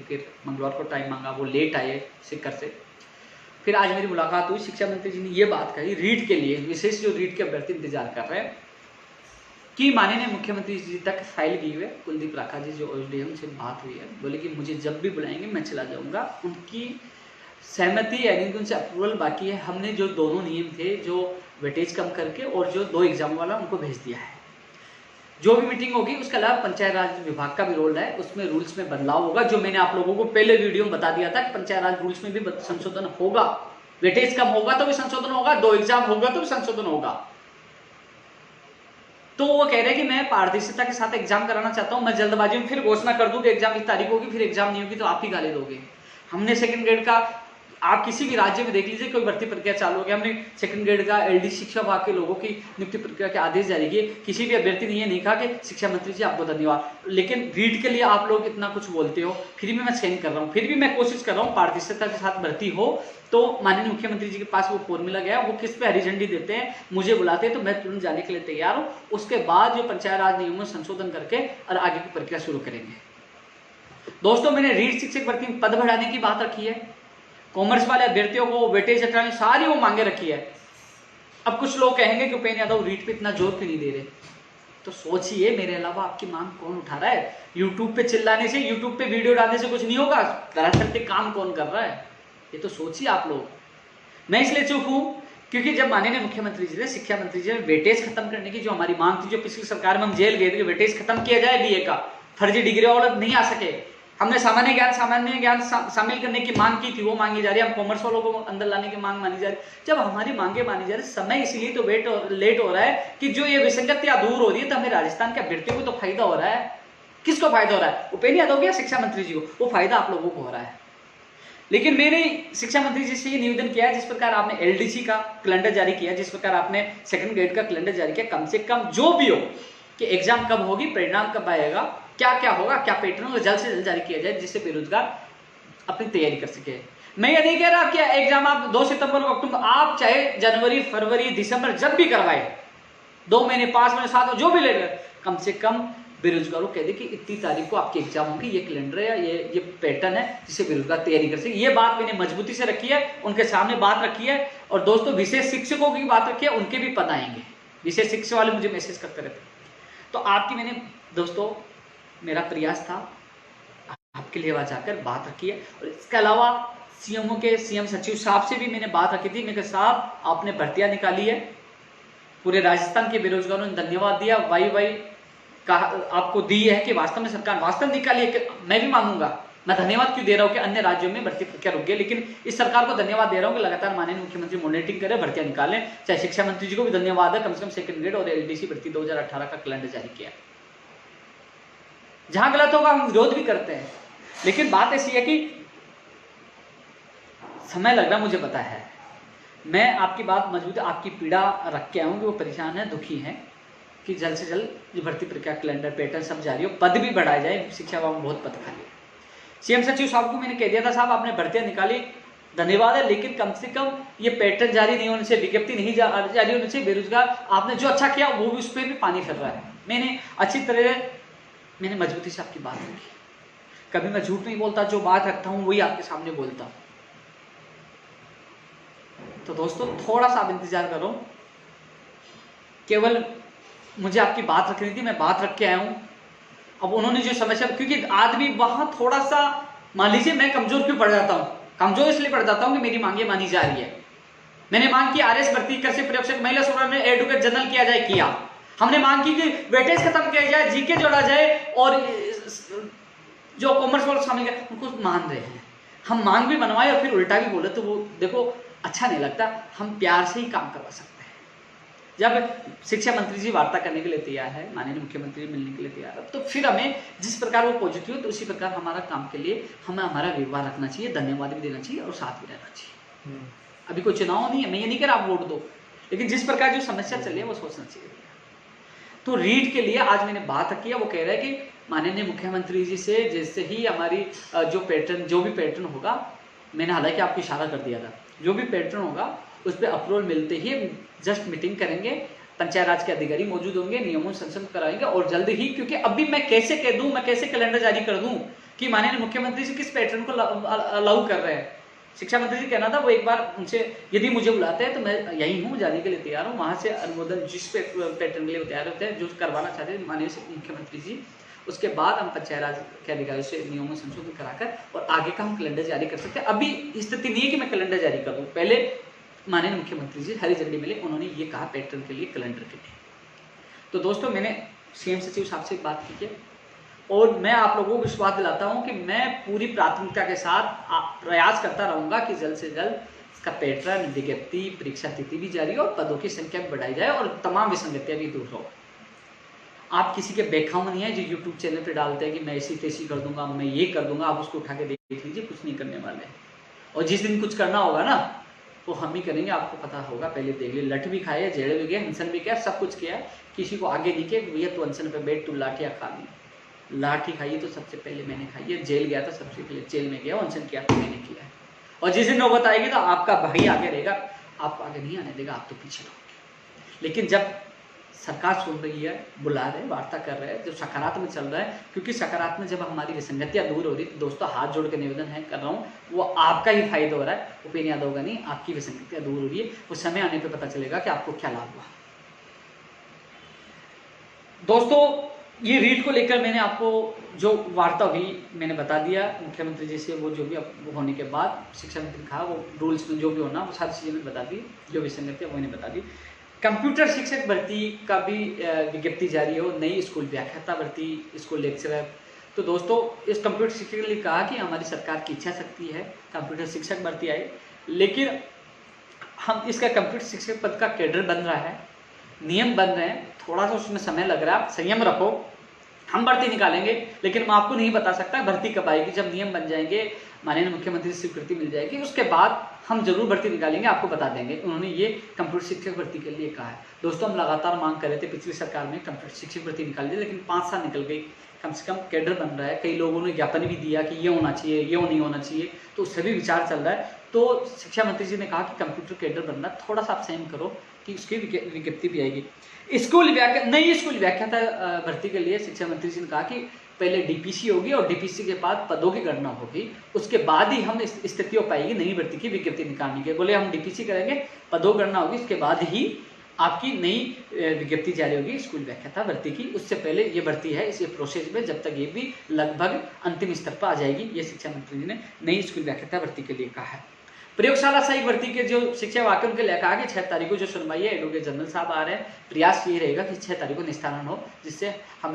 फिर मंगलवार को टाइम मांगा, वो लेट आए सिक्कर से। फिर आज मेरी मुलाकात हुई, शिक्षा मंत्री जी ने ये बात कही रीट के लिए, विशेष जो रीट के अभ्यर्थी इंतजार कर रहे हैं, कि माननीय मुख्यमंत्री जी तक फाइल गई है। कुलदीप राठा जी जो OSDM से बात हुई है, बोले कि मुझे जब भी बुलाएंगे मैं चला जाऊंगा। उनकी सहमति यानी कि उनसे अप्रूवल बाकी है। हमने जो दोनों नियम थे, जो वेटेज कम करके और जो 2 एग्जाम वाला, उनको भेज दिया है। जो भी मीटिंग होगी उसके अलावा पंचायत राज विभाग का भी रोल है, उसमें रूल्स में बदलाव होगा। जो मैंने आप लोगों को पहले वीडियो में बता दिया था कि पंचायत राज रूल्स में भी संशोधन होगा। वेटेज कम होगा तो भी संशोधन होगा, 2 एग्जाम होगा तो भी संशोधन होगा। तो वो कह रहे हैं कि मैं पारदर्शिता के साथ एग्जाम कराना चाहता हूं, मैं जल्दबाजी में फिर घोषणा कर दूं कि एग्जाम की तारीख होगी, फिर एग्जाम नहीं होगी तो आप ही गाली दोगे। हमने सेकंड ग्रेड का, आप किसी भी राज्य में देख लीजिए, कोई भर्ती प्रक्रिया चालू हो गया, हमने सेकंड ग्रेड का LD शिक्षा विभाग के लोगों की नियुक्ति प्रक्रिया के आदेश जारी किए। किसी भी अभ्यर्थी ने ये नहीं कहा कि शिक्षा मंत्री जी आपको धन्यवाद। लेकिन रीट के लिए आप लोग इतना कुछ बोलते हो, फिर भी मैं सहन कर रहा हूँ, फिर भी मैं कोशिश कर रहा हूँ पारदर्शिता के साथ भर्ती हो। तो माननीय मुख्यमंत्री जी के पास वो फॉर्मूला गया, वो किस पे हरी झंडी देते हैं, मुझे बुलाते हैं तो मैं तुरंत जाने के लिए तैयार हूँ। उसके बाद जो पंचायत राज नियमों में संशोधन करके और आगे की प्रक्रिया शुरू करेंगे। दोस्तों, मैंने रीट शिक्षक भर्ती में पद बढ़ाने की बात रखी है, कॉमर्स वाले अभ्यर्थियों को वेटेज हटाने, सारी वो मांगे रखी है। अब कुछ लोग कहेंगे कि उपेंद्र यादव रीट पे इतना जोर क्यों नहीं दे रहे, तो सोचिए मेरे अलावा आपकी मांग कौन उठा रहा है। यूट्यूब पे चिल्लाने से, यूट्यूब पे वीडियो डालने से कुछ नहीं होगा, दरअसल पे काम कौन कर रहा है, ये तो सोचिए आप लोग। मैं इसलिए चुप हूं क्योंकि जब माननीय मुख्यमंत्री जी ने, शिक्षा मंत्री जी ने वेटेज खत्म करने की जो हमारी मांग थी, जो पिछली सरकार में हम जेल गए थे, वेटेज खत्म किया जाए BA का, फर्जी डिग्री वाले नहीं आ सके, हमने सामान्य ज्ञान शामिल करने की मांग की थी, वो मांगी जा रही है। हम कॉमर्स वालों को अंदर लाने की मांग मानी जा रही है। जब हमारी मांगे मानी जा रही है, समय इसलिए तो लेट हो रहा है कि जो ये विसंगतियां दूर हो रही है, तो हमें राजस्थान के अभ्यर्थियों को तो फायदा हो रहा है। किसको फायदा हो रहा है? उपेंद्र यादव या शिक्षा मंत्री जी को? वो फायदा आप लोगों को हो रहा है। लेकिन मैंने शिक्षा मंत्री जी से ये निवेदन किया है, जिस प्रकार आपने LDC का कैलेंडर जारी किया, जिस प्रकार आपने सेकंड ग्रेड का कैलेंडर जारी किया, कम से कम जो भी हो कि एग्जाम कब होगी, परिणाम कब आएगा, क्या क्या होगा, क्या पैटर्न होगा, जल्द से जल्द जारी किया जाए, जिससे बेरोजगार अपनी तैयारी कर सके। मैं ये नहीं कह रहा कि एग्जाम आप 2 सितंबर को, अक्टूबर, आप चाहे जनवरी, फरवरी, दिसंबर जब भी करवाए, 2 महीने, 5 महीने, 7 महीने, जो भी लेगा, कम से कम बेरोजगारों कह दे कि इतनी तारीख को आपके एग्जाम होंगे, ये कैलेंडर है, ये पैटर्न है, जिससे बेरोजगार तैयारी कर सके। ये बात मैंने मजबूती से रखी है, उनके सामने बात रखी है। और दोस्तों, विशेष शिक्षकों की बात रखी है, उनके भी पद आएंगे। विशेष शिक्षक वाले मुझे मैसेज करते रहते, तो आपकी मैंने दोस्तों, मेरा प्रयास था आपके लिए आवाज आकर बात रखी है। और इसके अलावा CMO के CM सचिव साहब से भी मैंने बात रखी थी। मैंने कहा साहब, आपने भर्तियां निकाली है, पूरे राजस्थान के बेरोजगारों ने धन्यवाद दिया, वाई कहा आपको दी है कि वास्तव में सरकार वास्तव निकाली है। मैं भी मांगूंगा, मैं धन्यवाद क्यों दे रहा हूं कि अन्य राज्यों में भर्ती प्रक्रिया रुक गई, लेकिन इस सरकार को धन्यवाद दे रहा हूं कि लगातार माननीय मुख्यमंत्री मॉनिटरिंग करे, भर्तियां निकालें। चाहे शिक्षा मंत्री जी को भी धन्यवाद है, कम से कम सेकंड ग्रेड और LDC भर्ती 2018 का कैलेंडर जारी किया। जहां गलत होगा हम विरोध भी करते हैं, लेकिन बात ऐसी है कि समय लग रहा, मुझे पता है। मैं आपकी बात मजबूत, आपकी पीड़ा रख के आऊंगी, वो परेशान है, दुखी है कि जल्द से जल्द भर्ती प्रक्रिया, कैलेंडर, पैटर्न सब जारी हो, पद भी बढ़ाए जाए। शिक्षा विभाग में बहुत पद खाली है। CM सचिव साहब को मैंने कह दिया था, साहब आपने भर्तियां निकाली, धन्यवाद है, लेकिन कम से कम ये पैटर्न जारी नहीं होने से, विज्ञप्ति नहीं जारी होने से बेरोजगार, आपने जो अच्छा किया वो भी, उस पर भी पानी फिर रहा है। मैंने अच्छी तरह, मैंने मजबूती से आपकी बात रखी। कभी मैं झूठ नहीं बोलता, जो बात रखता हूं वही आपके सामने बोलता हूं। तो दोस्तों, थोड़ा सा आप इंतजार करो, केवल मुझे आपकी बात रखनी थी, मैं बात रख के आया हूं। अब उन्होंने जो समस्या, क्योंकि आदमी वहां थोड़ा सा, मान लीजिए मैं कमजोर क्यों पड़ जाता हूं, कमजोर इसलिए पड़ जाता हूं कि मेरी मांगे मानी जा रही है। मैंने मांग की RS भर्ती, कृषि प्रयोगशाला, महिला सुरक्षा में एडवोकेट जनरल किया जाए, किया। हमने मांग की कि वेटेज खत्म किया जाए, GK जोड़ा जाए, और जो कॉमर्स वाले शामिल किया, उनको मान रहे हैं। हम मांग भी बनवाए और फिर उल्टा भी बोले, तो वो देखो अच्छा नहीं लगता। हम प्यार से ही काम करवा सकते हैं। जब शिक्षा मंत्री जी वार्ता करने के लिए तैयार है, माननीय मुख्यमंत्री मिलने के लिए तैयार है, तो फिर हमें जिस प्रकार वो पॉजिटिव है, तो उसी प्रकार हमारा काम के लिए हमें हमारा व्यवहार रखना चाहिए, धन्यवाद भी देना चाहिए और साथ भी रहना चाहिए। अभी कोई चुनाव नहीं है, मैं ये नहीं कह रहा आप वोट दो, लेकिन जिस प्रकार जो समस्या चल रही है वो सोचना चाहिए। तो रीट के लिए आज मैंने बात रखी है, वो कह रहा है कि माननीय मुख्यमंत्री जी से जैसे ही हमारी जो भी पैटर्न होगा, मैंने हालांकि आपको इशारा कर दिया था, जो भी पैटर्न होगा उस पर अप्रूवल मिलते ही जस्ट मीटिंग करेंगे, पंचायत राज के अधिकारी मौजूद होंगे, नियमों संशोधन कराएंगे और जल्द ही, क्योंकि अभी मैं कैसे कह दूं, मैं कैसे कैलेंडर जारी कर दूं कि माननीय मुख्यमंत्री जी किस पैटर्न को अलाउ कर रहे हैं। शिक्षा मंत्री जी कहना था वो एक बार उनसे, यदि मुझे बुलाते हैं तो मैं यही हूँ, जाने के लिए तैयार हूँ, वहां से अनुमोदन जिस पैटर्न के लिए तैयार होते हैं, जो करवाना चाहते हैं माननीय मुख्यमंत्री जी, उसके बाद हम पंचायत राज के अधिकारियों से नियमों में संशोधन कराकर और आगे का हम कैलेंडर जारी कर सकते हैं। अभी स्थिति नहीं है कि मैं कैलेंडर जारी कर दूं, पहले माननीय मुख्यमंत्री जी हरी झंडी मिले, उन्होंने ये कहा पैटर्न के लिए, कैलेंडर के लिए। तो दोस्तों मैंने सीएम सचिव साहब से बात की है और मैं आप लोगों को विश्वास दिलाता हूं कि मैं पूरी प्राथमिकता के साथ प्रयास करता रहूंगा कि जल्द से जल्द इसका पैटर्न, विज्ञप्ति, परीक्षा तिथि भी जारी हो और पदों की संख्या भी बढ़ाई जाए और तमाम विसंगतियां भी दूर हो। आप किसी के बेखाम नहीं है जो यूट्यूब चैनल पे डालते हैं कि मैं ऐसी तैसी कर दूंगा, मैं ये कर दूंगा, आप उसको उठा के देख लीजिए, कुछ नहीं करने वाले। और जिस दिन कुछ करना होगा ना वो हम ही करेंगे, आपको पता होगा, पहले देख लिए। लठ भी खाए, जेड़ भी गया, हिंसन भी किया, सब कुछ किया, किसी को आगे नहीं किया भैया तू अनशन पे बैठ, तू लाठियाँ खा ली। लाठी खाई तो सबसे पहले मैंने खाई है, जेल गया तो सबसे पहले जेल में गया, अनशन किया तो मैंने किया है। और जिस दिन नौबत आएगी तो आपका भाई आगे रहेगा, आपको आगे नहीं आने देगा, आप तो पीछे रहोगे। लेकिन जब सरकार सुन रही है, बुला रहे, वार्ता कर रहे हैं, जब सकारात्मक चल रहा है, क्योंकि सकारात्मक जब हमारी विसंगतियां दूर हो रही, तो दोस्तों हाथ जोड़ के निवेदन है कर रहा हूँ, वो आपका ही फायदा हो रहा है, उपेन्द्र यादव का नहीं, आपकी विसंगतियां दूर हो रही है। वो समय आने पे पता चलेगा कि आपको क्या लाभ हुआ। दोस्तों ये रीट को लेकर मैंने आपको जो वार्ता हुई मैंने बता दिया मुख्यमंत्री जी से, वो जो भी होने के बाद शिक्षा मंत्री ने कहा वो रूल्स में जो भी होना वो सारी चीजें मैंने बता दी, जो विसंगतियां वो मैंने बता दी। कंप्यूटर शिक्षक भर्ती का भी विज्ञप्ति जारी हो, नई स्कूल व्याख्याता भर्ती, स्कूल लेक्चरर। तो दोस्तों इस कंप्यूटर शिक्षक के लिए कहा कि हमारी सरकार की इच्छा शक्ति है कंप्यूटर शिक्षक भर्ती आए, लेकिन हम इसका कंप्यूटर शिक्षक पद का कैडर बन रहा है, नियम बन रहे हैं, थोड़ा सा उसमें समय लग रहा है, आप संयम रखो, हम भर्ती निकालेंगे, लेकिन मैं आपको नहीं बता सकता भर्ती कब आएगी। जब नियम बन जाएंगे, माननीय मुख्यमंत्री से स्वीकृति मिल जाएगी, उसके बाद हम जरूर भर्ती निकालेंगे, आपको बता देंगे। उन्होंने ये कंप्यूटर शिक्षक भर्ती के लिए कहा है। दोस्तों हम लगातार मांग कर रहे थे, पिछली सरकार में कंप्यूटर शिक्षक भर्ती निकाल दी, लेकिन 5 साल निकल गई, कम से कम कैडर बन रहा है। कई लोगों ने ज्ञापन भी दिया कि ये होना चाहिए, ये नहीं होना चाहिए, तो उससे भी विचार चल रहा है। तो शिक्षा मंत्री जी ने कहा कि कंप्यूटर कैडर बनना, थोड़ा सा आप संयम करो कि उसकी विज्ञप्ति भी आएगी। नई स्कूल व्याख्याता भर्ती के लिए शिक्षा मंत्री जी ने कहा कि पहले डीपीसी होगी और डीपीसी के बाद पदों की गणना होगी, उसके बाद ही हम स्थिति हो पाएगी नई भर्ती की विज्ञप्ति निकालने के। बोले हम डीपीसी करेंगे, पदों गणना होगी, उसके बाद ही आपकी नई विज्ञप्ति जारी होगी स्कूल व्याख्याता भर्ती की। उससे पहले ये भर्ती है, इस प्रोसेस में जब तक ये भी लगभग अंतिम स्तर पर आ जाएगी, ये शिक्षा मंत्री जी ने नई स्कूल व्याख्याता भर्ती के लिए कहा है। प्रयोगशाला सहायक भर्ती के जो शिक्षक वाक्य उनके लिए कहा कि 6 तारीख को जो सुनवाई है, एडवोकेट जनरल साहब आ रहे हैं, प्रयास ये रहेगा कि 6 तारीख को निस्तारण हो, जिससे हमें